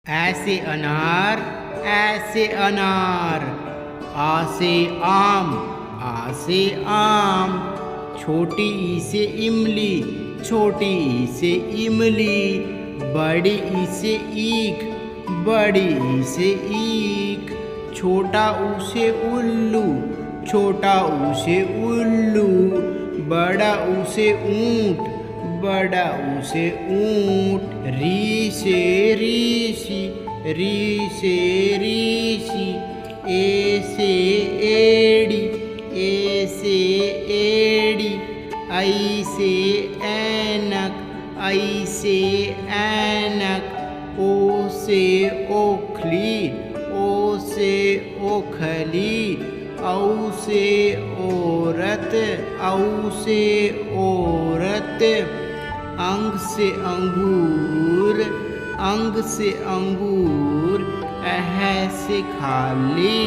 ऐसे अनार ऐसे अनार, आ से आम आ से आम, छोटी ई से इमली छोटी ई से इमली, बड़ी ई से ईख बड़ी ई से ईख, छोटा ऊ से उल्लू छोटा ऊ से उल्लू, बड़ा ऊ से ऊंट बड़ा ऊ से ऊंट, री से ऋषि री से ऋषि, ए से एड़ी ए से एड़ी, ऐ से ऐनक ऐ से ऐनक, ओ से ओखली ओ से ओखली, औ से औरत औ से औरत, अंग से अंगूर अंग से अंगूर, अह से खाली